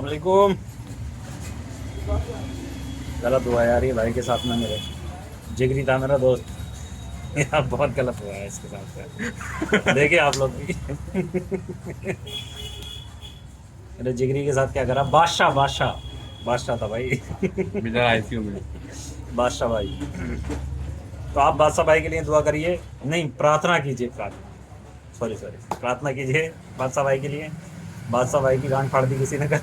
वालेकुम। गलत हुआ यार ये भाई के साथ में, मेरे जिगरी था मेरा दोस्त। यार बहुत गलत हुआ है इसके साथ। देखिए आप लोग भी। मेरे जिगरी के साथ क्या करा, बादशाह बादशाह बादशाह था भाई। मिला आईसीयू में। बादशाह भाई, तो आप बादशाह भाई के लिए दुआ करिए, नहीं प्रार्थना कीजिए, प्रार्थना सॉरी प्रार्थना कीजिए बादशाह भाई के लिए। बादशाह भाई की गांड फाड़ दी किसी ने कर।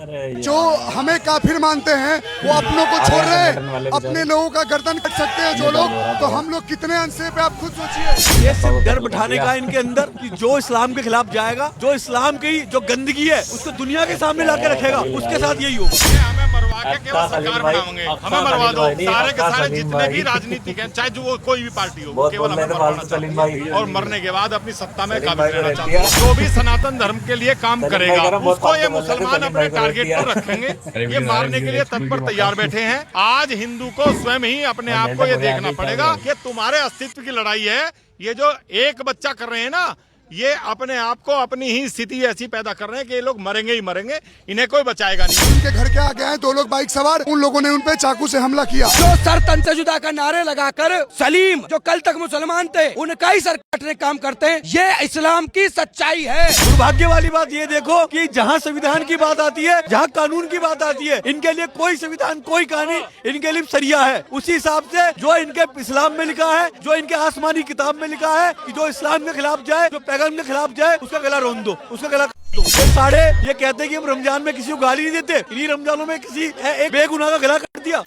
अरे जो हमें काफिर मानते हैं वो अपनों को छोड़ रहे हैं, अपने लोगों का गर्दन कट सकते हैं जो लोग, तो हम लोग कितने अंशे पे आप खुद सोचिए। ये सिर्फ डर बिठाने का इनके अंदर कि जो इस्लाम के खिलाफ जाएगा, जो इस्लाम की जो गंदगी है उसको दुनिया के सामने लाके रखेगा, उसके साथ यही होगा। हमें मरवा के केवल सरकार बनाएंगे, हमें मरवा दो। सारे के सारे जितने भी राजनीतिक हैं, चाहे जो कोई भी पार्टी हो, केवल हमें मरवाना चाहते हैं और मरने के बाद अपनी सत्ता में काबिज रहना चाहते हैं। जो भी सनातन धर्म के लिए काम करेगा उसको ये मुसलमान अपने टारगेट पर रखेंगे, ये मारने के लिए तत्पर तैयार बैठे हैं। आज हिंदू को स्वयं ही अपने आप को ये देखना पड़ेगा कि तुम्हारे अस्तित्व की लड़ाई है। ये जो एक बच्चा कर रहे हैं ना, ये अपने आप को अपनी ही स्थिति ऐसी पैदा कर रहे हैं कि ये लोग मरेंगे ही मरेंगे, इन्हें कोई बचाएगा नहीं। उनके घर के आगे आए 2 लोग बाइक सवार, उन लोगों ने उन पे चाकू से हमला किया। जो सर तन से जुदा का नारे लगाकर सलीम जो कल तक मुसलमान थे उनका ही सर काटने काम करते हैं, ये इस्लाम की सच्चाई है। दुर्भाग्य वाली बात ये देखो कि जहाँ संविधान की बात आती है, जहाँ कानून की बात आती है, इनके लिए कोई संविधान कोई कानून, इनके लिए सरिया है। उसी हिसाब से जो इनके इस्लाम में लिखा है, जो इनके आसमानी किताब में लिखा है कि जो इस्लाम के खिलाफ जाए, जो पैगम्बर के खिलाफ जाए, उसका गला रोन दो, उसका गला दो। ये सारे ये कहते हैं कि हम रमजान में किसी को गाली नहीं देते, इन्हीं रमजानों में किसी एक बेगुनाह का गला काट दिया।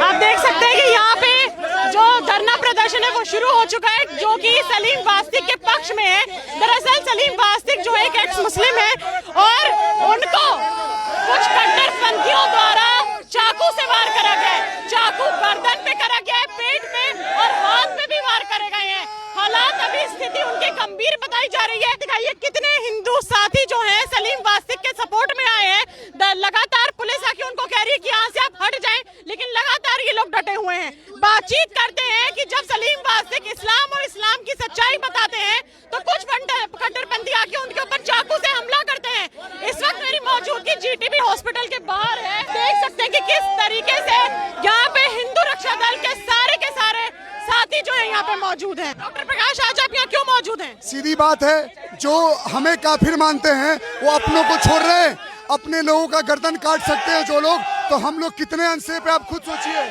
आप देख सकते हैं कि यहाँ पे जो धरना प्रदर्शन है वो शुरू हो चुका है, जो कि सलीम वास्तिक के पक्ष में है। दरअसल सलीम वास्तिक जो एक एक्स मुस्लिम है और उनको कुछ कट्टरपंथियों द्वारा चाकू से वार करा गया है। चाकू गर्दन पे करा गया है, पेट में और हाथ में भी वार करे गए हैं। हालात अभी स्थिति उनकी गंभीर बताई जा रही है। दिखाइए कितने हिंदू साथी जो हैं सलीम वास्तिक के सपोर्ट में आए हैं। लगातार पुलिस आके उनको कह रही है कि यहाँ से आप हट जाएं, लेकिन लगातार ये लोग डटे हुए हैं। बातचीत करते हैं कि जब सलीम वास्तिक इस्लाम और इस्लाम की सच्चाई बताते हैं तो कुछ कट्टरपंथी आके उनके ऊपर चाकू से हमला करते हैं। इस वक्त मेरी मौजूदगी जीटीबी हॉस्पिटल के बाहर है। देख सकते हैं कि किस तरीके से यहाँ पे हिंदू रक्षा दल के सारे साथी जो है यहाँ पे मौजूद हैं। डॉक्टर प्रकाश, आज आप यहाँ क्यों मौजूद हैं? सीधी बात है, जो हमें काफिर मानते हैं वो अपनों को छोड़ रहे हैं, अपने लोगों का गर्दन काट सकते हैं जो लोग, तो हम लोग कितने अंशे पे आप खुद सोचिए,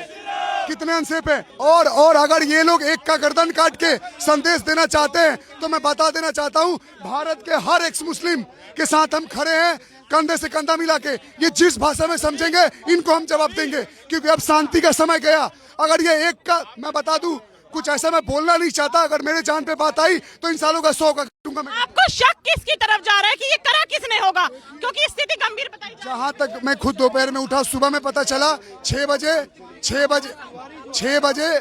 कितने अंशे पे। और अगर ये लोग एक का गर्दन काट के संदेश देना चाहते हैं तो मैं बता देना चाहता हूँ, भारत के हर एक्स मुस्लिम के साथ हम खड़े हैं, कंधे से कंधा मिला के। ये जिस भाषा में समझेंगे इनको हम जवाब देंगे, क्योंकि अब शांति का समय गया। अगर ये एक का, मैं बता दूं, कुछ ऐसा मैं बोलना नहीं चाहता, अगर मेरे जान पे बात आई तो इन सालों का 100 का काटूंगा मैं। आपको शक किसकी तरफ जा रहा है कि ये करा किसने होगा, क्योंकि स्थिति गंभीर बताई जा रही है? जहाँ तक मैं खुद दोपहर में उठा, सुबह में पता चला 6 बजे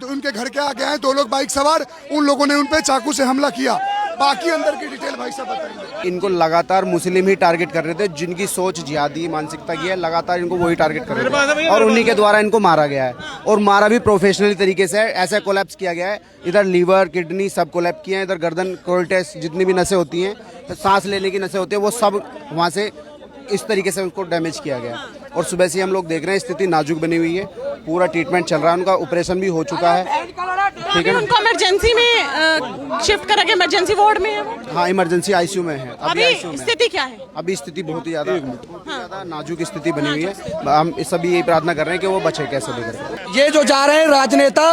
उनके घर के आगे आए 2 लोग बाइक सवार, उन लोगों ने उन पे चाकू से हमला किया। बाकी अंदर की डिटेल भाई साहब बताएंगे। इनको लगातार मुस्लिम ही टारगेट कर रहे थे, जिनकी सोच जिहादी मानसिकता की है, लगातार इनको वही टारगेट कर रहे थे और उन्हीं के द्वारा इनको मारा गया है। और मारा भी प्रोफेशनली तरीके से, ऐसा कोलैप्स किया गया है। इधर लीवर, किडनी सब कोलैप्स किए हैं, इधर गर्दन, कोल्टेस, जितनी भी नसें होती हैं, तो सांस लेने की नसें होती हैं, वो सब वहाँ से इस तरीके से उनको डैमेज किया गया। और सुबह से हम लोग देख रहे हैं स्थिति नाजुक बनी हुई है, पूरा ट्रीटमेंट चल रहा है, उनका ऑपरेशन भी हो चुका है। ठीक है, उनको इमरजेंसी में शिफ्ट करा के इमरजेंसी वार्ड में है वो? हाँ, इमरजेंसी आईसीयू में है। अभी स्थिति क्या है? अभी स्थिति बहुत ही ज्यादा नाजुक स्थिति बनी हुई है। हम सभी यही प्रार्थना कर रहे हैं कि वो बचे कैसे भी करें। ये जो जा रहे हैं राजनेता,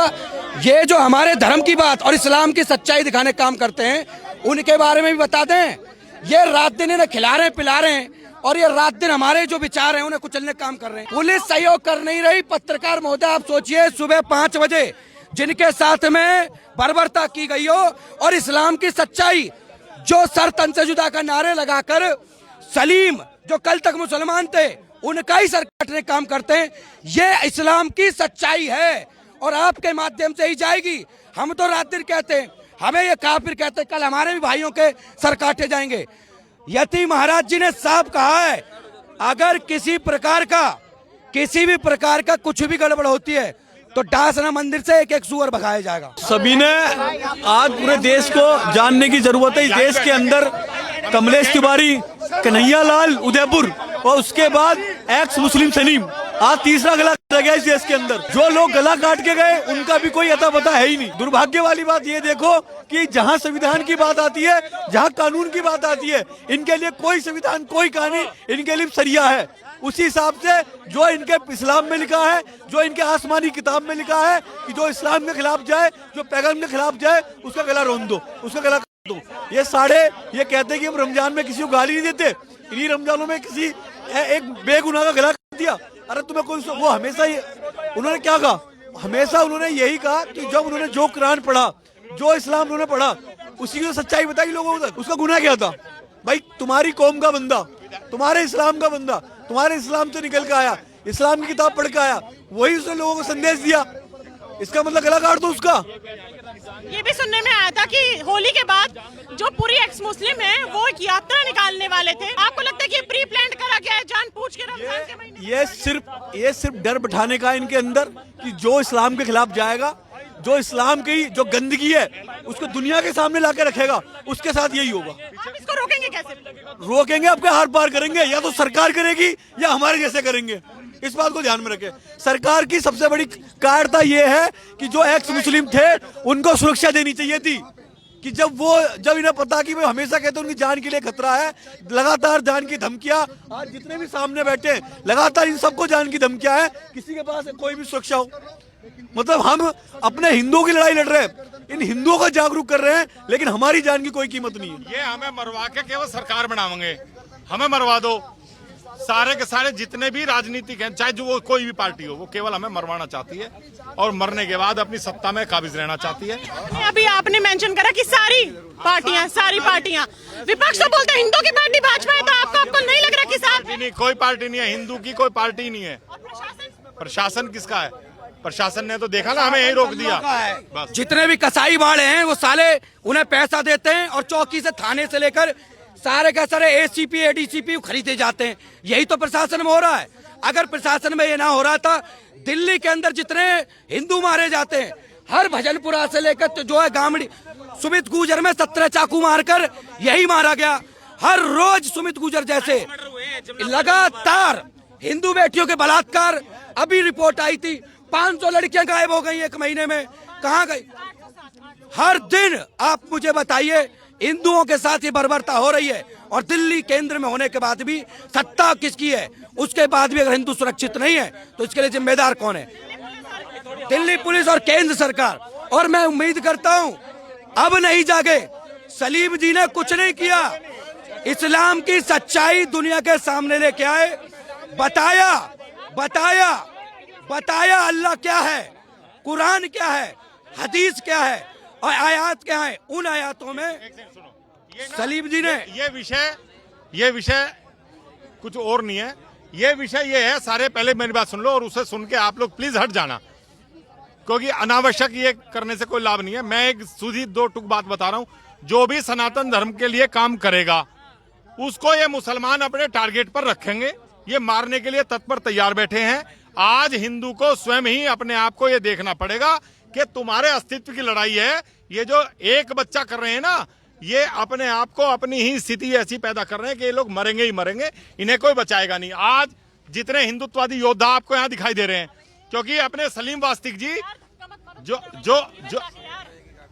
ये जो हमारे धर्म की बात और इस्लाम की सच्चाई दिखाने का काम करते हैं, उनके बारे में भी बता दें। ये रात दिन इन्हें खिला रहे हैं, पिला रहे हैं, और ये रात दिन हमारे जो विचार हैं उन्हें कुचलने का काम कर रहे हैं। पुलिस सहयोग कर नहीं रही। पत्रकार महोदय, आप सोचिए, सुबह 5 बजे जिनके साथ में बर्बरता की गई हो और इस्लाम की सच्चाई, जो सर तन से जुदा का नारे लगाकर सलीम जो कल तक मुसलमान थे उनका ही सर काटने का काम करते हैं, ये इस्लाम की सच्चाई है और आपके माध्यम से ही जाएगी। हम तो रात दिन कहते हैं, हमें ये काफिर कहते हैं, कल हमारे भी भाइयों के सर काटे जाएंगे। यति महाराज जी ने साफ कहा है, अगर किसी भी प्रकार का कुछ भी गड़बड़ होती है तो डासना मंदिर से एक एक सुअर भगाया जाएगा। सभी ने आज पूरे देश को जानने की जरूरत है। इस देश के अंदर कमलेश तिवारी, कन्हैया लाल उदयपुर और उसके बाद एक्स मुस्लिम सलीम, आज तीसरा गला काटा गया इस देश के अंदर। जो लोग गला काट के गए उनका भी कोई अता पता है ही नहीं। दुर्भाग्य वाली बात ये देखो कि जहां संविधान की बात आती है, जहां कानून की बात आती है, इनके लिए कोई संविधान कोई कानून इनके लिए सरिया है। उसी हिसाब से जो इनके इस्लाम में लिखा है, जो इनके आसमानी किताब में लिखा है कि जो इस्लाम के खिलाफ जाए, जो पैगम्बर के खिलाफ जाए, उसका गला रोन दो, उसका गला काट दो। ये सारे ये कहते हैं कि हम रमजान में किसी को गाली नहीं देते, इन्हीं रमजानों में किसी एक बेगुनाह का गला काट दिया। अरे तुम्हें कोई वो हमेशा ही उन्होंने क्या कहा, हमेशा उन्होंने यही कहा कि जब उन्होंने जो कुरान पढ़ा, जो इस्लाम उन्होंने पढ़ा, उसी की सच्चाई बताई लोगों को। उसका गुनाह क्या था भाई? तुम्हारी कौम का बंदा, तुम्हारे इस्लाम का बंदा, तुम्हारे इस्लाम से निकल के आया, इस्लाम की किताब पढ़ के आया, वही उसने लोगों को संदेश दिया। इसका मतलब गला काट दो उसका। ये भी सुनने में आया था कि होली के बाद जो पूरी एक्स मुस्लिम है वो एक यात्रा निकालने वाले थे। आपको लगता है कि ये प्री प्लान करा गया है जानबूझ के रमजान के महीने? ये सिर्फ डर बैठाने का इनके अंदर कि जो इस्लाम के खिलाफ जाएगा, जो इस्लाम की जो गंदगी है उसको दुनिया के सामने लाके रखेगा, उसके साथ यही होगा। आप इसको रोकेंगे कैसे? रोकेंगे, आपके हार पार करेंगे, या तो सरकार करेगी या हमारे जैसे करेंगे। इस बात को ध्यान में रखें। सरकार की सबसे बड़ी कायरता ये है कि जो एक्स मुस्लिम थे उनको सुरक्षा देनी चाहिए थी कि जब इन्हें पता कि वे हमेशा कहते उनकी जान के लिए खतरा है, लगातार जान की धमकियां, आज जितने भी सामने बैठे लगातार इन सबको जान की धमकियां है, किसी के पास कोई भी सुरक्षा हो। मतलब हम अपने हिंदुओं की लड़ाई लड़ रहे हैं, इन हिंदुओं को जागरूक कर रहे हैं, लेकिन हमारी जान की कोई कीमत नहीं है। ये हमें मरवा के केवल सरकार बनाएंगे, हमें मरवा दो। सारे के सारे जितने भी राजनीतिक हैं, चाहे जो वो कोई भी पार्टी हो, वो केवल हमें मरवाना चाहती है और मरने के बाद अपनी सत्ता में काबिज रहना चाहती है। अभी आपने मेंशन करा कि सारी पार्टियां विपक्ष तो बोलते हैं हिंदू की पार्टी भाजपा है, तो आपको नहीं लग रहा कि साथ कोई पार्टी नहीं है, हिंदू की कोई पार्टी नहीं है। प्रशासन किसका है? प्रशासन ने तो देखा ना, हमें यही रोक दिया। बस जितने भी कसाई वाले हैं वो साले उन्हें पैसा देते हैं और चौकी से थाने से लेकर सारे का सारे एसीपी एडीसीपी खरीदे जाते हैं। यही तो प्रशासन में हो रहा है। अगर प्रशासन में ये ना हो रहा था, दिल्ली के अंदर जितने हिंदू मारे जाते हैं, हर भजनपुरा से लेकर तो जो है गामड़ी, सुमित गुजर में 17 चाकू मारकर यही मारा गया। हर रोज सुमित गुजर जैसे लगातार हिंदू बेटियों के बलात्कार। अभी रिपोर्ट आई थी 500 लड़कियां गायब हो गई एक महीने में, कहाँ गई? हर दिन आप मुझे बताइए, हिंदुओं के साथ ये बर्बरता हो रही है और दिल्ली केंद्र में होने के बाद भी सत्ता किसकी है? उसके बाद भी अगर हिंदू सुरक्षित नहीं है तो इसके लिए जिम्मेदार कौन है? दिल्ली पुलिस और केंद्र सरकार। और मैं उम्मीद करता हूं अब नहीं जागे। सलीम जी ने कुछ नहीं किया, इस्लाम की सच्चाई दुनिया के सामने लेके आए, बताया अल्लाह क्या है, कुरान क्या है, हदीस क्या है और आयात क्या है। उन आयातों में सलीम जी ने ये विषय कुछ और नहीं है। ये विषय ये है, सारे पहले मेरी बात सुन लो और उसे सुन के आप लोग प्लीज हट जाना, क्योंकि अनावश्यक ये करने से कोई लाभ नहीं है। मैं एक सीधी दो टुक बात बता रहा हूं, जो भी सनातन धर्म के लिए काम करेगा उसको ये मुसलमान अपने टारगेट पर रखेंगे, ये मारने के लिए तत्पर तैयार बैठे हैं। आज हिंदू को स्वयं ही अपने आप को ये देखना पड़ेगा कि तुम्हारे अस्तित्व की लड़ाई है। ये जो एक बच्चा कर रहे हैं ना, ये अपने आप को अपनी ही स्थिति ऐसी पैदा कर रहे हैं कि ये लोग मरेंगे ही मरेंगे, इन्हें कोई बचाएगा नहीं। आज जितने हिंदुत्ववादी योद्धा आपको यहाँ दिखाई दे रहे हैं, क्योंकि अपने सलीम वास्तिक जी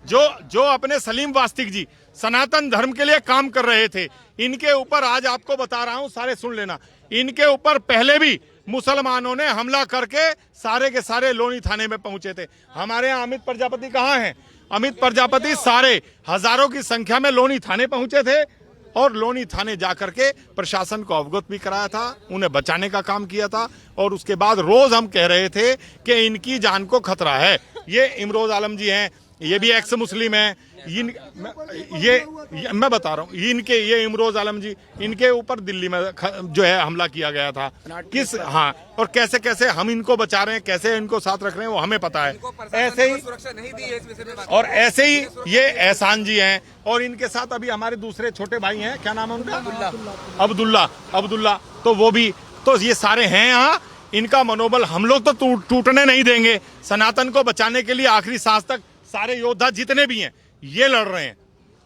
जो अपने सलीम वास्तिक जी सनातन धर्म के लिए काम कर रहे थे, इनके ऊपर आज आपको बता रहा हूं, सारे सुन लेना, इनके ऊपर पहले भी मुसलमानों ने हमला करके सारे के सारे लोनी थाने में पहुंचे थे। हमारे यहाँ अमित प्रजापति कहाँ हैं? अमित प्रजापति सारे हजारों की संख्या में लोनी थाने पहुंचे थे और लोनी थाने जाकर के प्रशासन को अवगत भी कराया था, उन्हें बचाने का काम किया था। और उसके बाद रोज हम कह रहे थे कि इनकी जान को खतरा है। ये इमरोज आलम जी हैं, ये भी एक्स मुस्लिम हैं, मैं बता रहा हूँ, ये इमरोज आलम जी, इनके ऊपर दिल्ली में जो है हमला किया गया था। किस और कैसे कैसे हम इनको बचा रहे हैं, कैसे इनको साथ रख रहे हैं, वो हमें पता है। ऐसे ही ये एहसान जी हैं और इनके साथ अभी हमारे दूसरे छोटे भाई हैं, क्या नाम है उनका? अब्दुल्ला। तो वो भी, तो ये सारे हैं यहाँ। इनका मनोबल हम लोग तो टूटने नहीं देंगे। सनातन को बचाने के लिए आखिरी सांस तक सारे योद्धा जितने भी हैं ये लड़ रहे हैं,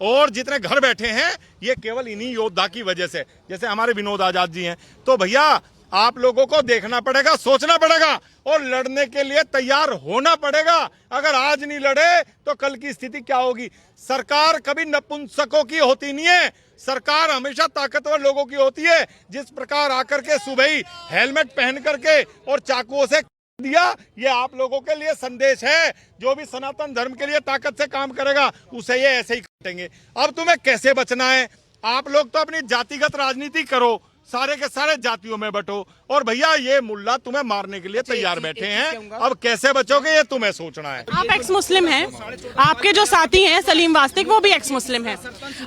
और जितने घर बैठे हैं ये केवल इन्हीं योद्धा की वजह से, जैसे हमारे विनोद आजाद जी हैं। तो भैया आप लोगों को देखना पड़ेगा, सोचना पड़ेगा और लड़ने के लिए तैयार होना पड़ेगा। अगर आज नहीं लड़े तो कल की स्थिति क्या होगी। सरकार कभी नपुंसकों की होती नहीं है, सरकार हमेशा ताकतवर लोगों की होती है। जिस प्रकार आकर के सुबह ही हेलमेट पहन करके और चाकुओं से दिया, ये आप लोगों के लिए संदेश है। जो भी सनातन धर्म के लिए ताकत से काम करेगा उसे ये ऐसे ही काटेंगे। अब तुम्हें कैसे बचना है? आप लोग तो अपनी जातिगत राजनीति करो, सारे के सारे जातियों में बटो, और भैया ये मुल्ला तुम्हें मारने के लिए तैयार बैठे हैं। अब कैसे बचोगे ये तुम्हें सोचना है। आप एक्स मुस्लिम हैं, आपके जो साथी हैं सलीम वास्तिक वो भी एक्स मुस्लिम हैं,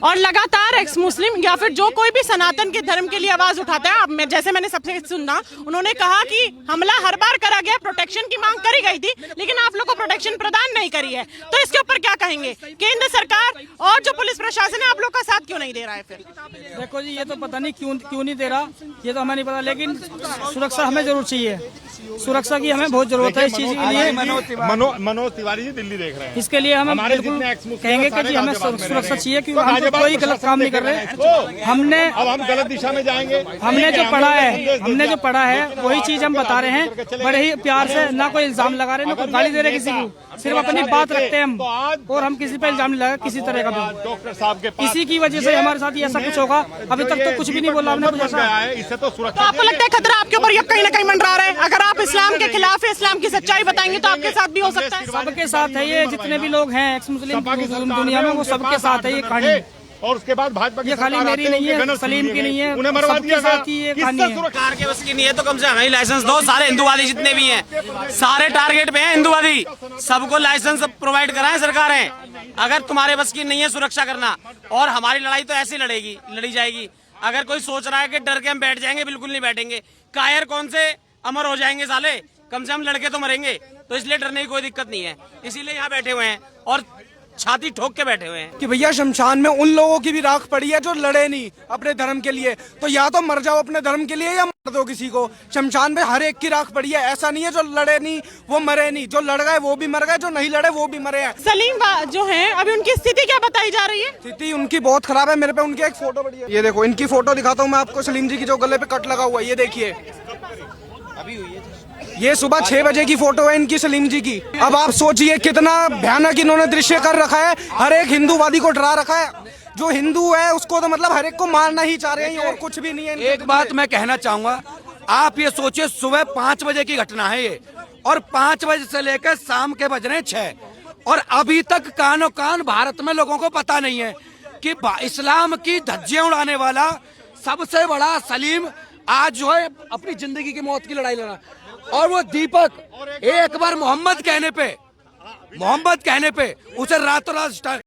और लगातार एक्स मुस्लिम या फिर जो कोई भी सनातन के धर्म के लिए आवाज उठाता है, अब जैसे मैंने सबसे सुना, उन्होंने कहा कि हमला हर बार करा गया, प्रोटेक्शन की मांग करी गई थी, लेकिन आप लोग को प्रोटेक्शन प्रदान नहीं करी है। तो इसके ऊपर क्या कहेंगे? केंद्र सरकार और जो पुलिस प्रशासन है आप लोग का साथ क्यों नहीं दे रहा है? फिर देखो जी, ये तो पता नहीं क्यों नहीं दे रहा, ये तो हमें नहीं पता, लेकिन सुरक्षा हमें जरूर चाहिए। सुरक्षा की हमें बहुत जरूरत है इस चीज के लिए। मनोज तिवारी जी दिल्ली देख रहे हैं, इसके लिए हम बिल्कुल कहेंगे कि जी हमें सुरक्षा चाहिए, क्योंकि हम तो कोई गलत काम नहीं कर रहे। हमने अब हम गलत दिशा में जाएंगे। हमने जो पढ़ा है वही चीज हम बता रहे हैं, बड़े ही प्यार से, ना कोई इल्जाम लगा रहे, ना कोई गाली दे रहे किसी को, सिर्फ अपनी बात रखते हैं हम, और हम किसी पे इल्जाम नहीं लगा किसी तरह का भी। डॉक्टर साहब के इसी की वजह से हमारे साथ ऐसा कुछ होगा। अभी तक तो कुछ भी नहीं बोला हमने कुछ ऐसा। इससे तो तो आपको लगता है खतरा आपके ऊपर कहीं ना कहीं मंडरा रहा है? अगर आप इस्लाम के खिलाफ है, इस्लाम की सच्चाई बताएंगे तो आपके साथ भी हो सकता है। सबके साथ है ये, जितने भी लोग हैं एक्स मुस्लिम दुनिया में, वो सबके साथ है ये कहानी। और उसके बाद भाजपा की ये खाली मेरी नहीं है, सलीम की नहीं है, उन्हें मरवा दिया सबके साथ ही ये कहानी है। सरकार के बस की नहीं है तो कम से कम हमें लाइसेंस दो। सारे हिंदूवादी जितने भी हैं सारे टारगेट पे हैं हिंदूवादी, सबको लाइसेंस प्रोवाइड कराएं सरकारें। अगर तुम्हारे बस की नहीं है सुरक्षा करना, और हमारी लड़ाई तो ऐसी लड़ी जाएगी। अगर कोई सोच रहा है कि डर के हम बैठ जाएंगे, बिल्कुल नहीं बैठेंगे। कायर कौन से अमर हो जाएंगे साले, कम से कम लड़के तो मरेंगे, तो इसलिए डरने की कोई दिक्कत नहीं है। इसीलिए यहाँ बैठे हुए हैं और छाती ठोक के बैठे हुए हैं कि भैया शमशान में उन लोगों की भी राख पड़ी है जो लड़े नहीं अपने धर्म के लिए, तो या तो मर जाओ अपने धर्म के लिए या मर दो किसी को। शमशान में हर एक की राख पड़ी है, ऐसा नहीं है जो लड़े नहीं वो मरे नहीं, जो लड़ गए वो भी मर गए, जो नहीं लड़े वो भी मरे हैं। सलीम जो है अभी उनकी स्थिति क्या बताई जा रही है? स्थिति उनकी बहुत खराब है। मेरे पे उनकी एक फोटो पड़ी है, ये देखो, इनकी फोटो दिखाता हूँ मैं आपको। सलीम जी की जो गले पे कट लगा हुआ है, ये देखिए, ये सुबह 6 बजे की फोटो है इनकी, सलीम जी की। अब आप सोचिए कितना भयानक इन्होंने दृश्य कर रखा है। हर एक हिंदूवादी को डरा रखा है, जो हिंदू है उसको तो मतलब हर एक को मारना ही चाह रहे हैं, और कुछ भी नहीं है। एक बात मैं कहना चाहूंगा, आप ये सोचिए सुबह 5 बजे की घटना है ये, और 5 बजे से लेकर शाम के बज रहे हैं 6, और अभी तक कानो कान भारत में लोगों को पता नहीं है कि इस्लाम की धज्जियां उड़ाने वाला सबसे बड़ा सलीम आज जो है अपनी जिंदगी की मौत की लड़ाई लड़ा, और वो दीपक एक बार मोहम्मद कहने पे उसे रातों रात